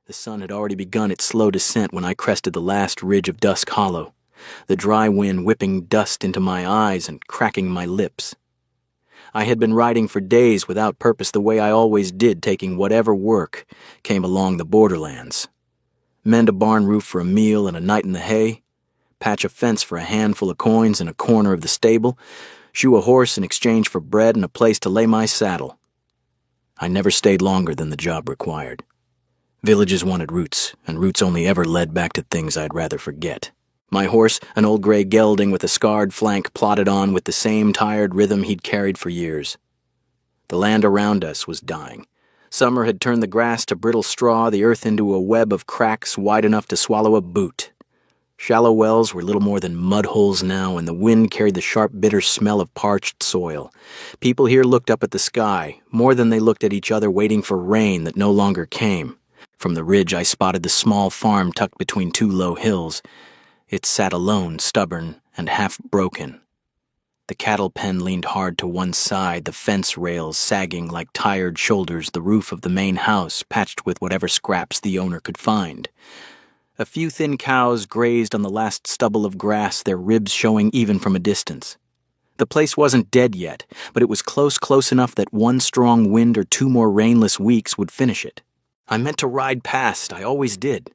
The sun had already begun its slow descent when I crested the last ridge of Dusk Hollow, the dry wind whipping dust into my eyes and cracking my lips. I had been riding for days without purpose the way I always did, taking whatever work came along the borderlands. Mend a barn roof for a meal and a night in the hay, patch a fence for a handful of coins in a corner of the stable, shoe a horse in exchange for bread and a place to lay my saddle. I never stayed longer than the job required. Villages wanted roots, and roots only ever led back to things I'd rather forget. My horse, an old gray gelding with a scarred flank, plodded on with the same tired rhythm he'd carried for years. The land around us was dying. Summer had turned the grass to brittle straw, the earth into a web of cracks wide enough to swallow a boot. Shallow wells were little more than mud holes now, and the wind carried the sharp, bitter smell of parched soil. People here looked up at the sky, more than they looked at each other, waiting for rain that no longer came. From the ridge I spotted the small farm tucked between two low hills. It sat alone, stubborn and half-broken. The cattle pen leaned hard to one side, the fence rails sagging like tired shoulders, the roof of the main house patched with whatever scraps the owner could find. A few thin cows grazed on the last stubble of grass, their ribs showing even from a distance. The place wasn't dead yet, but it was close enough that one strong wind or two more rainless weeks would finish it. I meant to ride past, I always did.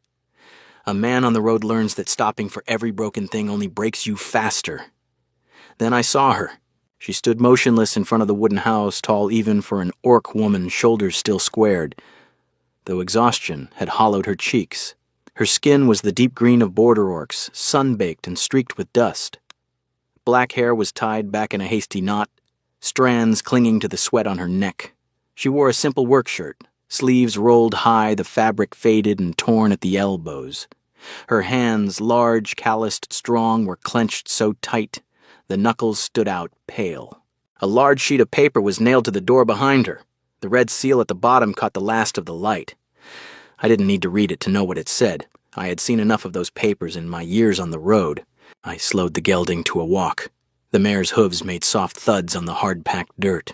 A man on the road learns that stopping for every broken thing only breaks you faster. Then I saw her. She stood motionless in front of the wooden house, tall even for an orc woman, shoulders still squared, though exhaustion had hollowed her cheeks. Her skin was the deep green of border orcs, sun-baked and streaked with dust. Black hair was tied back in a hasty knot, strands clinging to the sweat on her neck. She wore a simple work shirt, sleeves rolled high, the fabric faded and torn at the elbows. Her hands, large, calloused, strong, were clenched so tight, the knuckles stood out pale. A large sheet of paper was nailed to the door behind her. The red seal at the bottom caught the last of the light. I didn't need to read it to know what it said. I had seen enough of those papers in my years on the road. I slowed the gelding to a walk. The mare's hooves made soft thuds on the hard-packed dirt.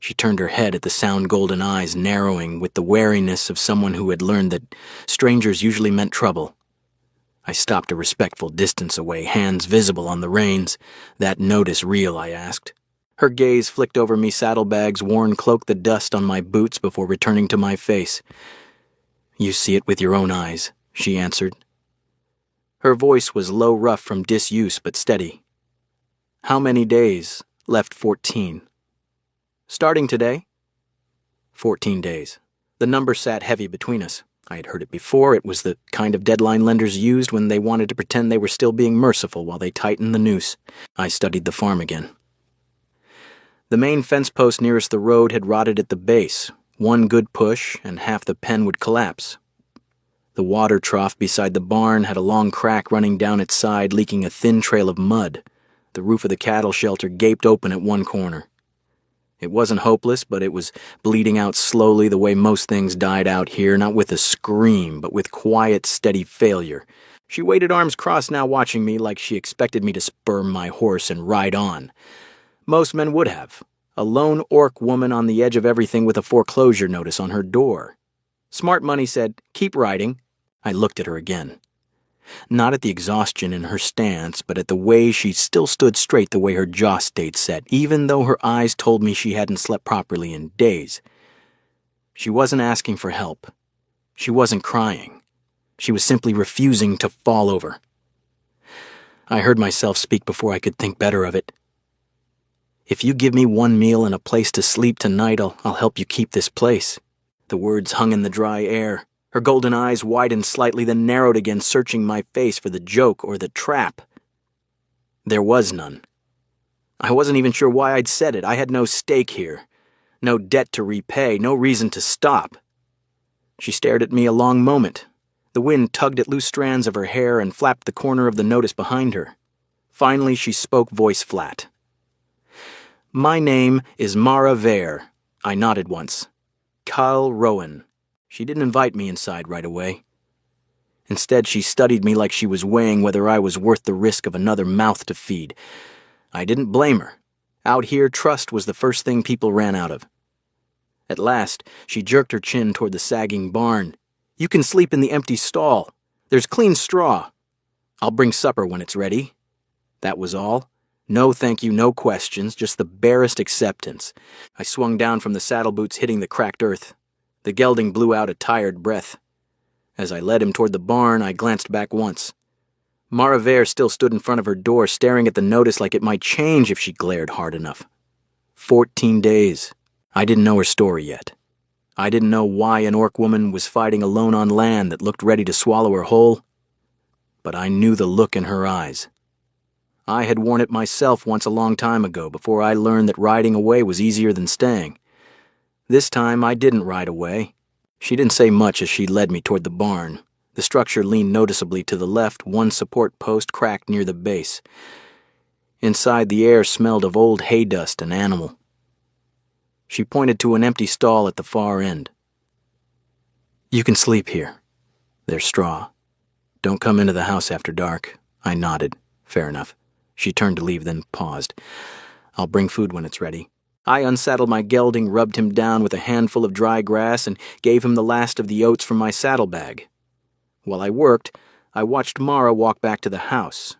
She turned her head at the sound golden eyes narrowing with the wariness of someone who had learned that strangers usually meant trouble. I stopped a respectful distance away, hands visible on the reins. "That notice real?" I asked. Her gaze flicked over me saddlebags, worn cloak the dust on my boots before returning to my face. "You see it with your own eyes," she answered. Her voice was low rough from disuse but steady. "How many days?" "Left 14. "Starting today?" 14 days. The number sat heavy between us. I had heard it before. It was the kind of deadline lenders used when they wanted to pretend they were still being merciful while they tightened the noose. I studied the farm again. The main fence post nearest the road had rotted at the base. One good push, and half the pen would collapse. The water trough beside the barn had a long crack running down its side, leaking a thin trail of mud. The roof of the cattle shelter gaped open at one corner. It wasn't hopeless, but it was bleeding out slowly the way most things died out here, not with a scream, but with quiet, steady failure. She waited arms crossed now, watching me like she expected me to spur my horse and ride on. Most men would have. A lone orc woman on the edge of everything with a foreclosure notice on her door. Smart Money said, "Keep riding." I looked at her again. Not at the exhaustion in her stance, but at the way she still stood straight, the way her jaw stayed set, even though her eyes told me she hadn't slept properly in days. She wasn't asking for help. She wasn't crying. She was simply refusing to fall over. I heard myself speak before I could think better of it. "If you give me one meal and a place to sleep tonight, I'll help you keep this place." The words hung in the dry air. Her golden eyes widened slightly, then narrowed again, searching my face for the joke or the trap. There was none. I wasn't even sure why I'd said it. I had no stake here. No debt to repay, no reason to stop. She stared at me a long moment. The wind tugged at loose strands of her hair and flapped the corner of the notice behind her. Finally, she spoke, voice flat. "My name is Mara Vare." I nodded once. "Kyle Rowan." She didn't invite me inside right away. Instead, she studied me like she was weighing whether I was worth the risk of another mouth to feed. I didn't blame her. Out here, trust was the first thing people ran out of. At last, she jerked her chin toward the sagging barn. You can sleep in the empty stall. There's clean straw. I'll bring supper when it's ready. That was all. No thank you, no questions, just the barest acceptance. I swung down from the saddle boots, hitting the cracked earth. The gelding blew out a tired breath. As I led him toward the barn, I glanced back once. Mara Vere still stood in front of her door, staring at the notice like it might change if she glared hard enough. 14 days. I didn't know her story yet. I didn't know why an orc woman was fighting alone on land that looked ready to swallow her whole. But I knew the look in her eyes. I had worn it myself once a long time ago, before I learned that riding away was easier than staying. This time I didn't ride away. She didn't say much as she led me toward the barn. The structure leaned noticeably to the left, one support post cracked near the base. Inside, the air smelled of old hay dust and animal. She pointed to an empty stall at the far end. You can sleep here. There's straw. Don't come into the house after dark. I nodded. Fair enough. She turned to leave, then paused. I'll bring food when it's ready. I unsaddled my gelding, rubbed him down with a handful of dry grass, and gave him the last of the oats from my saddlebag. While I worked, I watched Mara walk back to the house.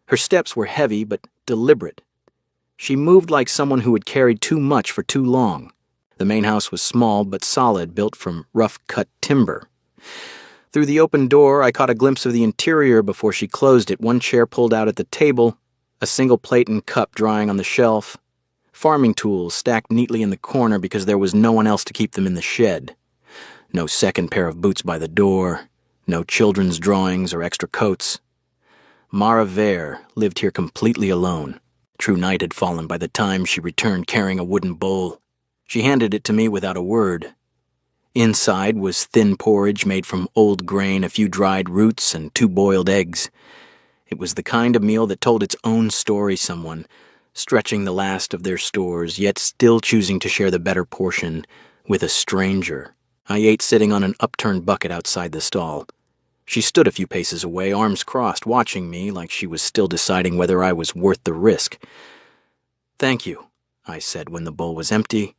Her steps were heavy but deliberate. She moved like someone who had carried too much for too long. The main house was small but solid, built from rough-cut timber. Through the open door, I caught a glimpse of the interior before she closed it, one chair pulled out at the table, a single plate and cup drying on the shelf, farming tools stacked neatly in the corner because there was no one else to keep them in the shed. No second pair of boots by the door, no children's drawings or extra coats. Mara Vere lived here completely alone. True night had fallen by the time she returned carrying a wooden bowl. She handed it to me without a word. Inside was thin porridge made from old grain, a few dried roots, and 2 boiled eggs. It was the kind of meal that told its own story, someone stretching the last of their stores, yet still choosing to share the better portion with a stranger. I ate sitting on an upturned bucket outside the stall. She stood a few paces away, arms crossed, watching me like she was still deciding whether I was worth the risk. Thank you, I said when the bowl was empty.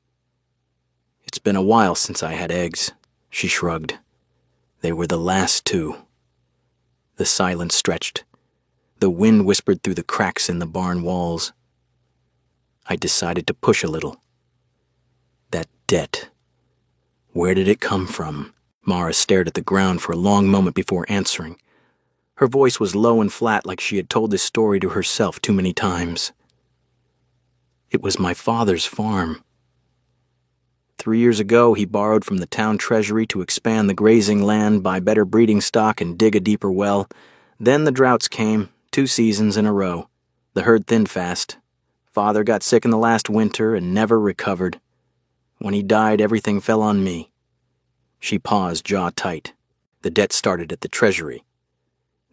It's been a while since I had eggs, she shrugged. They were the last 2. The silence stretched. The wind whispered through the cracks in the barn walls. I decided to push a little. That debt. Where did it come from? Mara stared at the ground for a long moment before answering. Her voice was low and flat, like she had told this story to herself too many times. It was my father's farm. 3 years ago, he borrowed from the town treasury to expand the grazing land, buy better breeding stock, and dig a deeper well. Then the droughts came, 2 seasons in a row. The herd thinned fast. Father got sick in the last winter and never recovered. When he died, everything fell on me. She paused, jaw tight. The debt started at the treasury.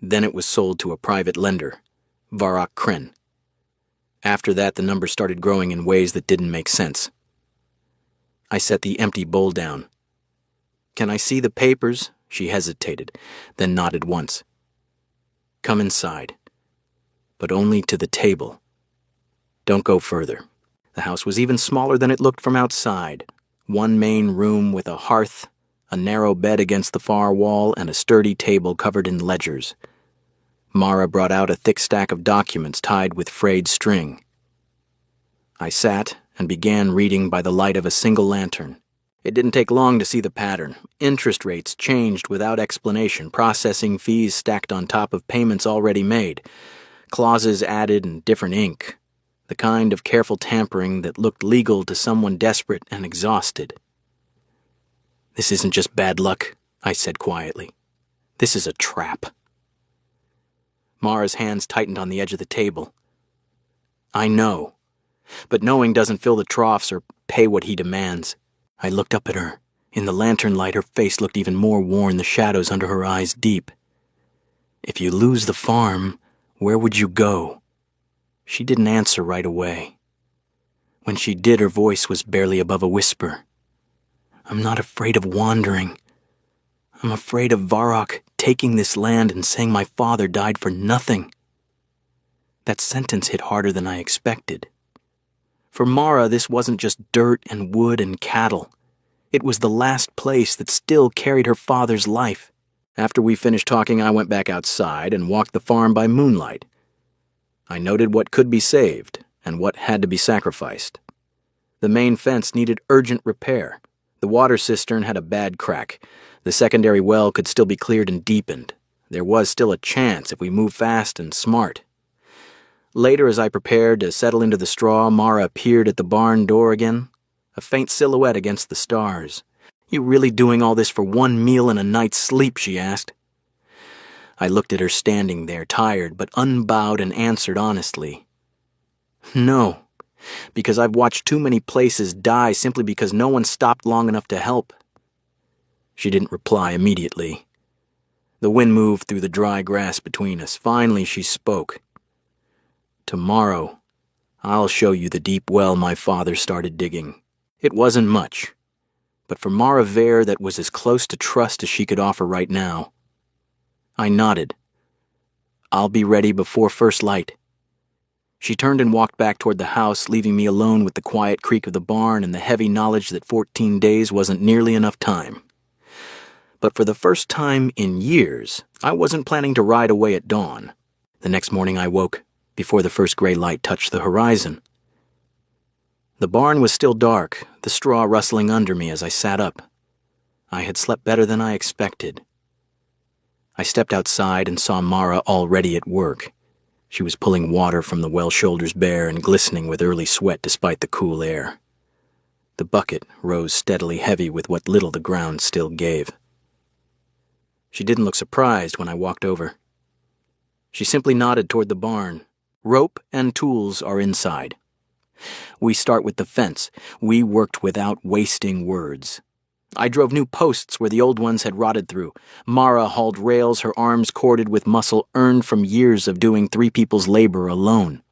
Then it was sold to a private lender, Varrock Kryn. After that, the numbers started growing in ways that didn't make sense. I set the empty bowl down. Can I see the papers? She hesitated, then nodded once. Come inside, but only to the table. Don't go further. The house was even smaller than it looked from outside. One main room with a hearth, a narrow bed against the far wall, and a sturdy table covered in ledgers. Mara brought out a thick stack of documents tied with frayed string. I sat and began reading by the light of a single lantern. It didn't take long to see the pattern. Interest rates changed without explanation, processing fees stacked on top of payments already made, clauses added in different ink, the kind of careful tampering that looked legal to someone desperate and exhausted. This isn't just bad luck, I said quietly. This is a trap. Mara's hands tightened on the edge of the table. I know, but knowing doesn't fill the troughs or pay what he demands. I looked up at her. In the lantern light, her face looked even more worn, the shadows under her eyes deep. If you lose the farm, where would you go? She didn't answer right away. When she did, her voice was barely above a whisper. I'm not afraid of wandering. I'm afraid of Varrock taking this land and saying my father died for nothing. That sentence hit harder than I expected. For Mara, this wasn't just dirt and wood and cattle. It was the last place that still carried her father's life. After we finished talking, I went back outside and walked the farm by moonlight. I noted what could be saved and what had to be sacrificed. The main fence needed urgent repair. The water cistern had a bad crack. The secondary well could still be cleared and deepened. There was still a chance if we moved fast and smart. Later, as I prepared to settle into the straw, Mara appeared at the barn door again, a faint silhouette against the stars. "You really doing all this for one meal and a night's sleep?" she asked. I looked at her standing there, tired but unbowed, and answered honestly, "No, because I've watched too many places die simply because no one stopped long enough to help." She didn't reply immediately. The wind moved through the dry grass between us. Finally, she spoke. "Tomorrow, I'll show you the deep well my father started digging. It wasn't much, but for Mara Vere that was as close to trust as she could offer right now." I nodded. "I'll be ready before first light." She turned and walked back toward the house, leaving me alone with the quiet creak of the barn and the heavy knowledge that 14 days wasn't nearly enough time. But for the first time in years, I wasn't planning to ride away at dawn. The next morning I woke before the first gray light touched the horizon. The barn was still dark, the straw rustling under me as I sat up. I had slept better than I expected. I stepped outside and saw Mara already at work. She was pulling water from the well shoulders bare and glistening with early sweat despite the cool air. The bucket rose steadily heavy with what little the ground still gave. She didn't look surprised when I walked over. She simply nodded toward the barn. "Rope and tools are inside. We start with the fence." We worked without wasting words. I drove new posts where the old ones had rotted through. Mara hauled rails, her arms corded with muscle earned from years of doing 3 people's labor alone.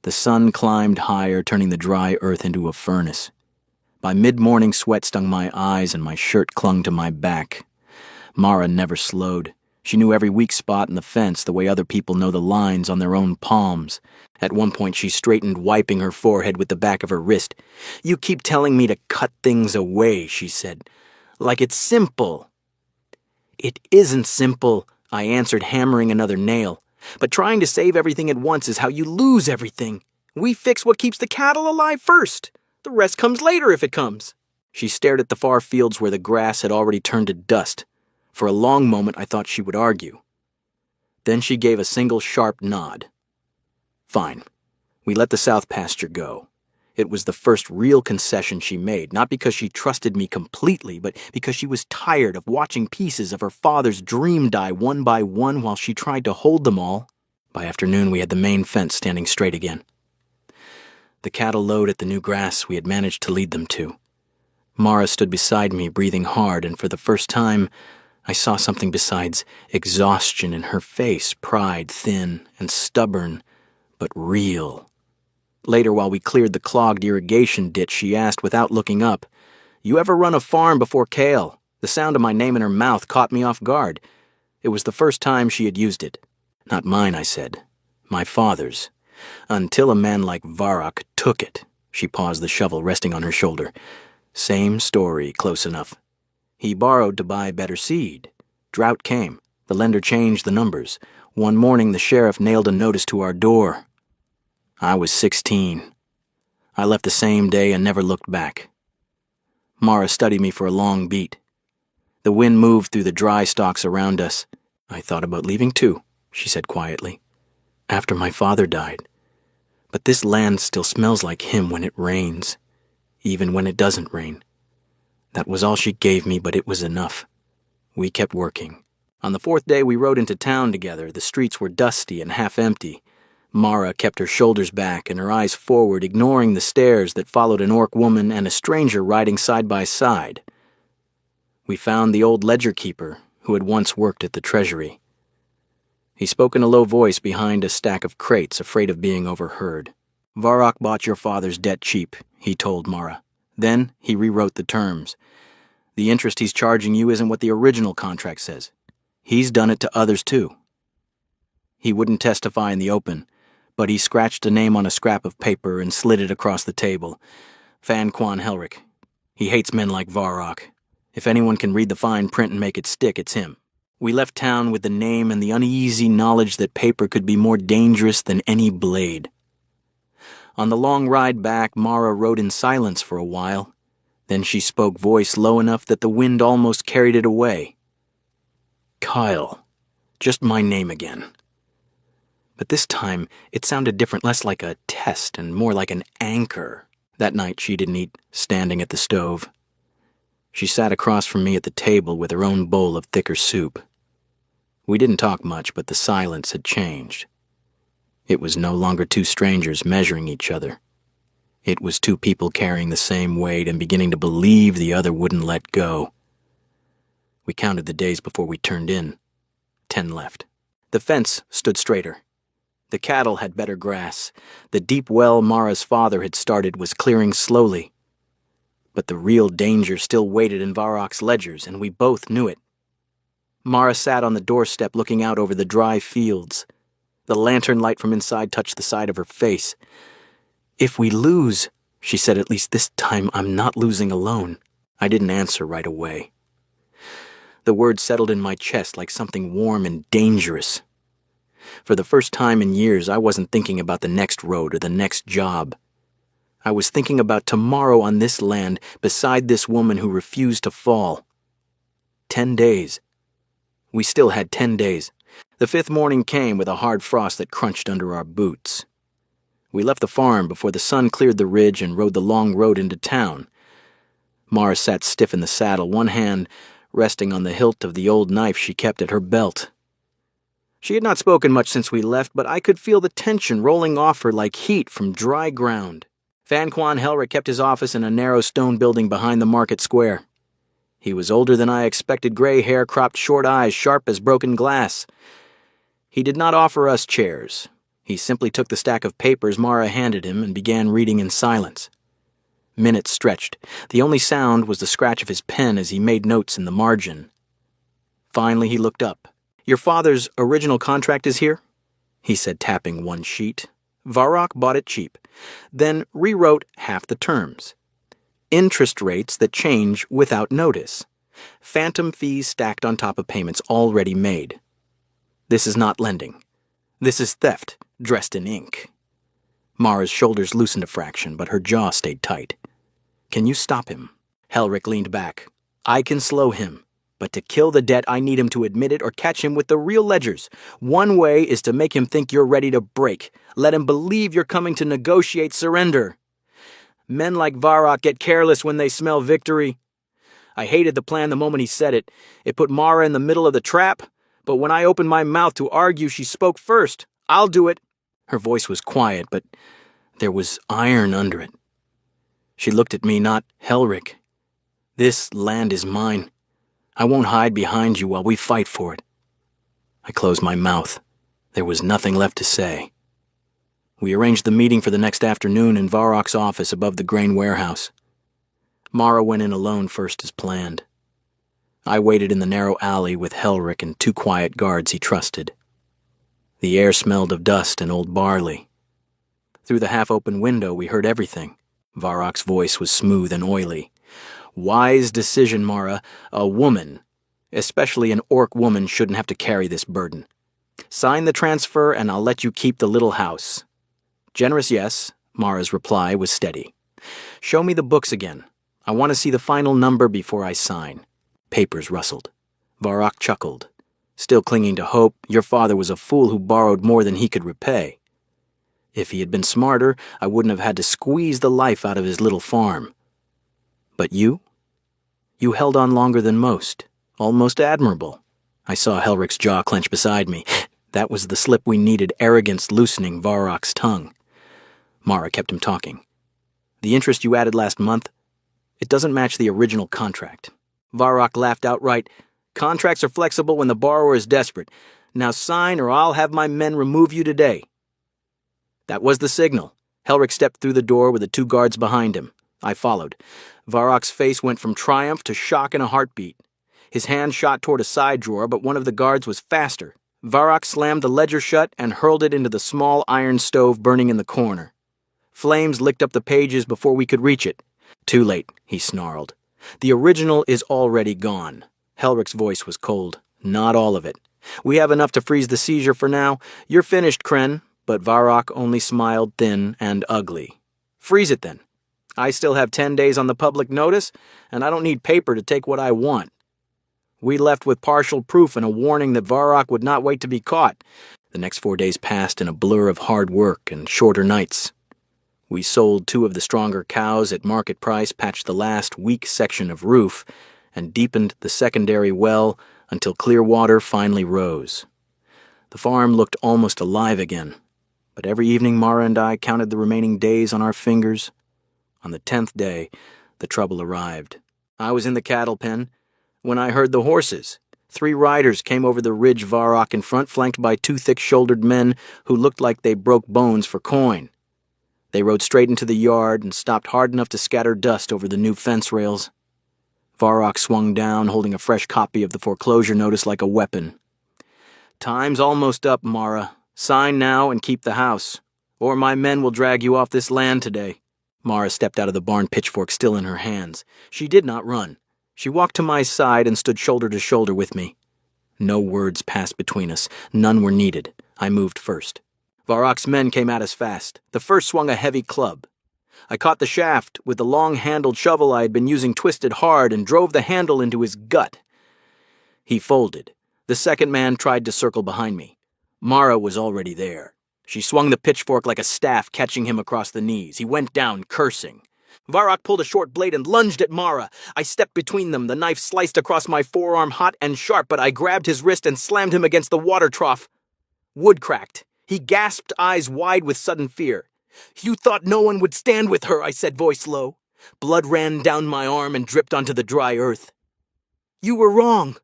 The sun climbed higher, turning the dry earth into a furnace. By mid-morning, sweat stung my eyes and my shirt clung to my back. Mara never slowed. She knew every weak spot in the fence the way other people know the lines on their own palms. At one point she straightened, wiping her forehead with the back of her wrist. "You keep telling me to cut things away," she said. "Like it's simple." "It isn't simple," I answered, hammering another nail. "But trying to save everything at once is how you lose everything. We fix what keeps the cattle alive first. The rest comes later if it comes." She stared at the far fields where the grass had already turned to dust. For a long moment I thought she would argue. Then she gave a single sharp nod. "Fine." We let the south pasture go. It was the first real concession she made, not because she trusted me completely, but because she was tired of watching pieces of her father's dream die one by one while she tried to hold them all. By afternoon we had the main fence standing straight again. The cattle lowed at the new grass we had managed to lead them to. Mara stood beside me, breathing hard, and for the first time I saw something besides exhaustion in her face, pride thin and stubborn, but real. Later, while we cleared the clogged irrigation ditch, she asked without looking up, "You ever run a farm before Cale?" The sound of my name in her mouth caught me off guard. It was the first time she had used it. "Not mine," I said. "My father's. Until a man like Varrock took it." She paused, the shovel resting on her shoulder. "Same story, close enough. He borrowed to buy better seed. Drought came. The lender changed the numbers. One morning the sheriff nailed a notice to our door. I was 16. I left the same day and never looked back." Mara studied me for a long beat. The wind moved through the dry stalks around us. "I thought about leaving too," she said quietly, "after my father died. But this land still smells like him when it rains, even when it doesn't rain. That was all she gave me, but it was enough." We kept working. On the 4th day we rode into town together. The streets were dusty and half empty. Mara kept her shoulders back and her eyes forward, ignoring the stares that followed an orc woman and a stranger riding side by side. We found the old ledger keeper who had once worked at the treasury. He spoke in a low voice behind a stack of crates, afraid of being overheard. "Varrock bought your father's debt cheap," he told Mara. "Then he rewrote the terms. The interest he's charging you isn't what the original contract says. He's done it to others too." He wouldn't testify in the open, but he scratched a name on a scrap of paper and slid it across the table. "Fan Quan Helrick." He hates men like Varrock. If anyone can read the fine print and make it stick, it's him. We left town with the name and the uneasy knowledge that paper could be more dangerous than any blade. On the long ride back, Mara rode in silence for a while. Then she spoke, voice low enough that the wind almost carried it away. Kyle. Just my name again. But this time, it sounded different, less like a test and more like an anchor. That night she didn't eat standing at the stove. She sat across from me at the table with her own bowl of thicker soup. We didn't talk much, but the silence had changed. It was no longer two strangers measuring each other. It was two people carrying the same weight and beginning to believe the other wouldn't let go. We counted the days before we turned in. 10 left. The fence stood straighter. The cattle had better grass. The deep well Mara's father had started was clearing slowly. But the real danger still waited in Varrock's ledgers, and we both knew it. Mara sat on the doorstep looking out over the dry fields. The lantern light from inside touched the side of her face. "If we lose," she said, "at least this time I'm not losing alone." I didn't answer right away. The word settled in my chest like something warm and dangerous. For the first time in years, I wasn't thinking about the next road or the next job. I was thinking about tomorrow on this land, beside this woman who refused to fall. 10 days. We still had 10 days. The 5th morning came with a hard frost that crunched under our boots. We left the farm before the sun cleared the ridge and rode the long road into town. Mara sat stiff in the saddle, one hand resting on the hilt of the old knife she kept at her belt. She had not spoken much since we left, but I could feel the tension rolling off her like heat from dry ground. Fanquan Helric kept his office in a narrow stone building behind the market square. He was older than I expected, gray hair, cropped short eyes, sharp as broken glass. He did not offer us chairs. He simply took the stack of papers Mara handed him and began reading in silence. Minutes stretched. The only sound was the scratch of his pen as he made notes in the margin. Finally, he looked up. "Your father's original contract is here?" he said, tapping one sheet. "Varrock bought it cheap, then rewrote half the terms. Interest rates that change without notice. Phantom fees stacked on top of payments already made. This is not lending. This is theft, dressed in ink." Mara's shoulders loosened a fraction, but her jaw stayed tight. "Can you stop him?" Helric leaned back. "I can slow him. But to kill the debt, I need him to admit it or catch him with the real ledgers. One way is to make him think you're ready to break. Let him believe you're coming to negotiate surrender. Men like Varrock get careless when they smell victory. I hated the plan the moment he said it. It put Mara in the middle of the trap, but when I opened my mouth to argue, she spoke first. I'll do it." Her voice was quiet, but there was iron under it. She looked at me, not Helric. "This land is mine. I won't hide behind you while we fight for it." I closed my mouth. There was nothing left to say. We arranged the meeting for the next afternoon in Varrock's office above the grain warehouse. Mara went in alone first as planned. I waited in the narrow alley with Helric and 2 quiet guards he trusted. The air smelled of dust and old barley. Through the half-open window we heard everything. Varrock's voice was smooth and oily. "Wise decision, Mara. A woman, especially an orc woman, shouldn't have to carry this burden. Sign the transfer and I'll let you keep the little house." "Generous, yes," Mara's reply was steady. "Show me the books again. I want to see the final number before I sign." Papers rustled. Varrock chuckled. "Still clinging to hope, your father was a fool who borrowed more than he could repay. If he had been smarter, I wouldn't have had to squeeze the life out of his little farm. But you? You held on longer than most. Almost admirable." I saw Helric's jaw clench beside me. That was the slip we needed, arrogance loosening Varrock's tongue. Mara kept him talking. "The interest you added last month, it doesn't match the original contract." Varrock laughed outright. "Contracts are flexible when the borrower is desperate. Now sign or I'll have my men remove you today." That was the signal. Helric stepped through the door with the 2 guards behind him. I followed. Varrock's face went from triumph to shock in a heartbeat. His hand shot toward a side drawer, but one of the guards was faster. Varrock slammed the ledger shut and hurled it into the small iron stove burning in the corner. Flames licked up the pages before we could reach it. Too late, he snarled. The original is already gone. Helrick's voice was cold. Not all of it. We have enough to freeze the seizure for now. You're finished, Kren. But Varrock only smiled thin and ugly. Freeze it then. I still have 10 days on the public notice, and I don't need paper to take what I want. We left with partial proof and a warning that Varrock would not wait to be caught. The next 4 days passed in a blur of hard work and shorter nights. We sold 2 of the stronger cows at market price, patched the last weak section of roof, and deepened the secondary well until clear water finally rose. The farm looked almost alive again, but every evening Mara and I counted the remaining days on our fingers. On the 10th day, the trouble arrived. I was in the cattle pen when I heard the horses. 3 riders came over the ridge Varrock in front, flanked by 2 thick-shouldered men who looked like they broke bones for coin. They rode straight into the yard and stopped hard enough to scatter dust over the new fence rails. Varrock swung down, holding a fresh copy of the foreclosure notice like a weapon. Time's almost up, Mara. Sign now and keep the house, or my men will drag you off this land today. Mara stepped out of the barn, pitchfork still in her hands. She did not run. She walked to my side and stood shoulder to shoulder with me. No words passed between us. None were needed. I moved first. Varrock's men came at us fast. The first swung a heavy club. I caught the shaft with the long-handled shovel I had been using twisted hard and drove the handle into his gut. He folded. The second man tried to circle behind me. Mara was already there. She swung the pitchfork like a staff, catching him across the knees. He went down, cursing. Varrock pulled a short blade and lunged at Mara. I stepped between them. The knife sliced across my forearm, hot and sharp, but I grabbed his wrist and slammed him against the water trough. Wood cracked. He gasped, eyes wide with sudden fear. You thought no one would stand with her, I said, voice low. Blood ran down my arm and dripped onto the dry earth. You were wrong.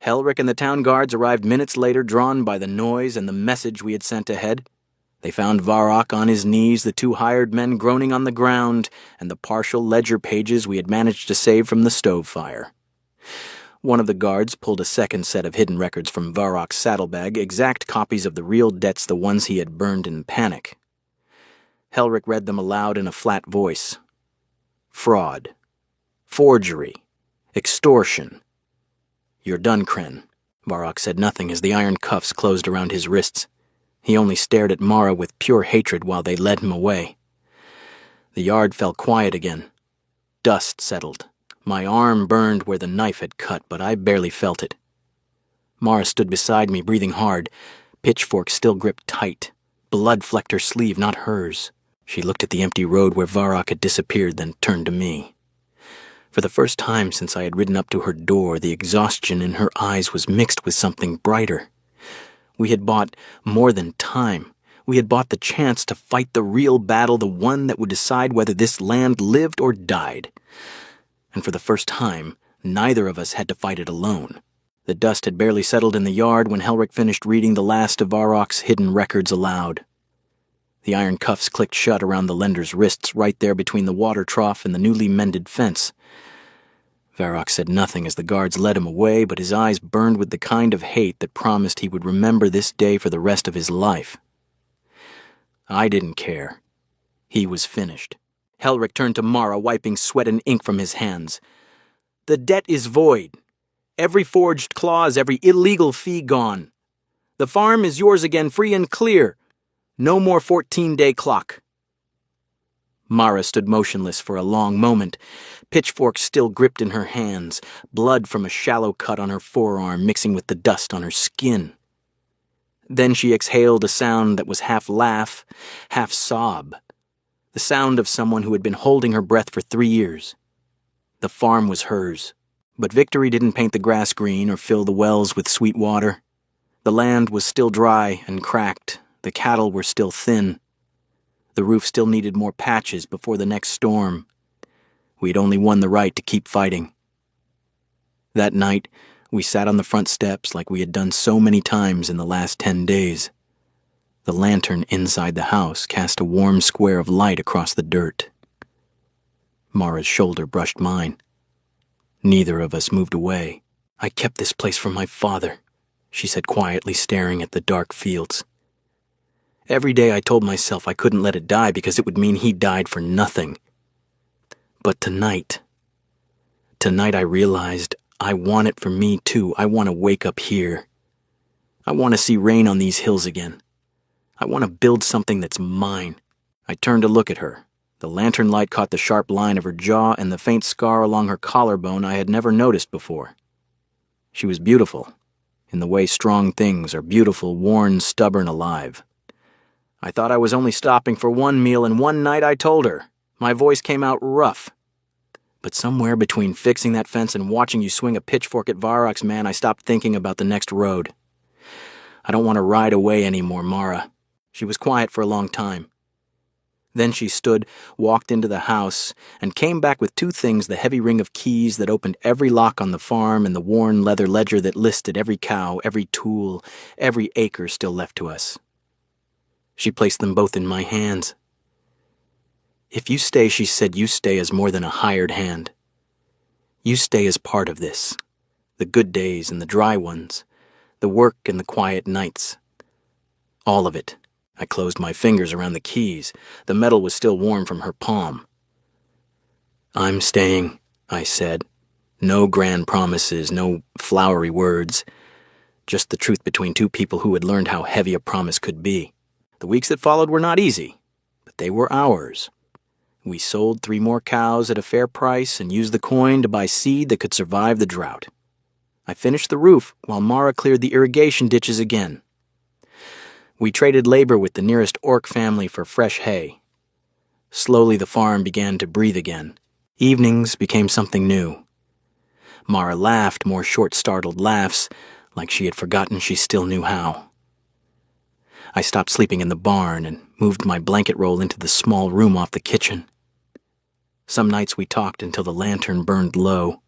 Helrick and the town guards arrived minutes later, drawn by the noise and the message we had sent ahead. They found Varrock on his knees, the 2 hired men groaning on the ground, and the partial ledger pages we had managed to save from the stove fire. One of the guards pulled a second set of hidden records from Varrock's saddlebag, exact copies of the real debts, the ones he had burned in panic. Helrick read them aloud in a flat voice. Fraud. Forgery. Extortion. You're done, Kren. Varrock said nothing as the iron cuffs closed around his wrists. He only stared at Mara with pure hatred while they led him away. The yard fell quiet again. Dust settled. My arm burned where the knife had cut, but I barely felt it. Mara stood beside me, breathing hard. Pitchfork still gripped tight. Blood flecked her sleeve, not hers. She looked at the empty road where Varrock had disappeared, then turned to me. For the first time since I had ridden up to her door, the exhaustion in her eyes was mixed with something brighter. We had bought more than time. We had bought the chance to fight the real battle, the one that would decide whether this land lived or died. And for the first time, neither of us had to fight it alone. The dust had barely settled in the yard when Helrick finished reading the last of Varrock's hidden records aloud. The iron cuffs clicked shut around the lender's wrists, right there between the water trough and the newly mended fence. Varrock said nothing as the guards led him away, but his eyes burned with the kind of hate that promised he would remember this day for the rest of his life. I didn't care. He was finished. Helrick turned to Mara, wiping sweat and ink from his hands. The debt is void. Every forged clause, every illegal fee gone. The farm is yours again, free and clear. No more 14-day clock. Mara stood motionless for a long moment, pitchfork still gripped in her hands, blood from a shallow cut on her forearm mixing with the dust on her skin. Then she exhaled a sound that was half laugh, half sob, the sound of someone who had been holding her breath for 3 years. The farm was hers, but victory didn't paint the grass green or fill the wells with sweet water. The land was still dry and cracked, the cattle were still thin. The roof still needed more patches before the next storm. We'd only won the right to keep fighting. That night, we sat on the front steps like we had done so many times in the last 10 days. The lantern inside the house cast a warm square of light across the dirt. Mara's shoulder brushed mine. Neither of us moved away. I kept this place from my father, she said quietly, staring at the dark fields. Every day I told myself I couldn't let it die because it would mean he died for nothing. But tonight I realized I want it for me too. I want to wake up here. I want to see rain on these hills again. I want to build something that's mine. I turned to look at her. The lantern light caught the sharp line of her jaw and the faint scar along her collarbone I had never noticed before. She was beautiful, in the way strong things are beautiful, worn, stubborn, alive. I thought I was only stopping for one meal, and one night I told her. My voice came out rough. But somewhere between fixing that fence and watching you swing a pitchfork at Varrock's man, I stopped thinking about the next road. I don't want to ride away anymore, Mara. She was quiet for a long time. Then she stood, walked into the house, and came back with two things: the heavy ring of keys that opened every lock on the farm and the worn leather ledger that listed every cow, every tool, every acre still left to us. She placed them both in my hands. If you stay, she said, you stay as more than a hired hand. You stay as part of this. The good days and the dry ones, the work and the quiet nights. All of it. I closed my fingers around the keys. The metal was still warm from her palm. I'm staying, I said. No grand promises, no flowery words. Just the truth between two people who had learned how heavy a promise could be. The weeks that followed were not easy, but they were ours. We sold 3 more cows at a fair price and used the coin to buy seed that could survive the drought. I finished the roof while Mara cleared the irrigation ditches again. We traded labor with the nearest orc family for fresh hay. Slowly the farm began to breathe again. Evenings became something new. Mara laughed more short, startled laughs, like she had forgotten she still knew how. I stopped sleeping in the barn and moved my blanket roll into the small room off the kitchen. Some nights we talked until the lantern burned low.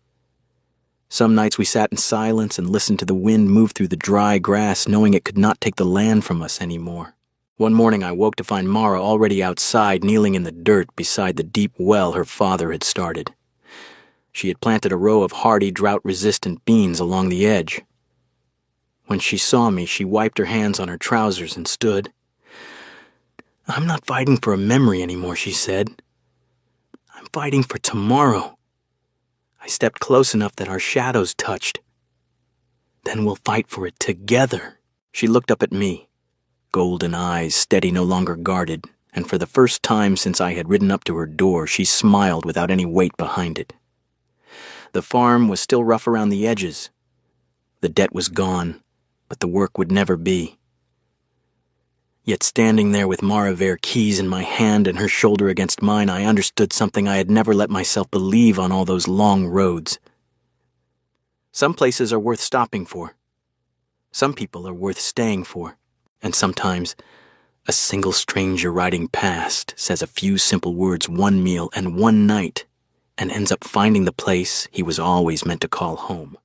Some nights we sat in silence and listened to the wind move through the dry grass, knowing it could not take the land from us anymore. One morning I woke to find Mara already outside, kneeling in the dirt beside the deep well her father had started. She had planted a row of hardy, drought-resistant beans along the edge. When she saw me, she wiped her hands on her trousers and stood. I'm not fighting for a memory anymore, she said. I'm fighting for tomorrow. I stepped close enough that our shadows touched. Then we'll fight for it together. She looked up at me, golden eyes steady, no longer guarded, and for the first time since I had ridden up to her door, she smiled without any weight behind it. The farm was still rough around the edges. The debt was gone, but the work would never be. Yet standing there with Maraver keys in my hand and her shoulder against mine, I understood something I had never let myself believe on all those long roads. Some places are worth stopping for. Some people are worth staying for. And sometimes a single stranger riding past says a few simple words one meal and one night and ends up finding the place he was always meant to call home.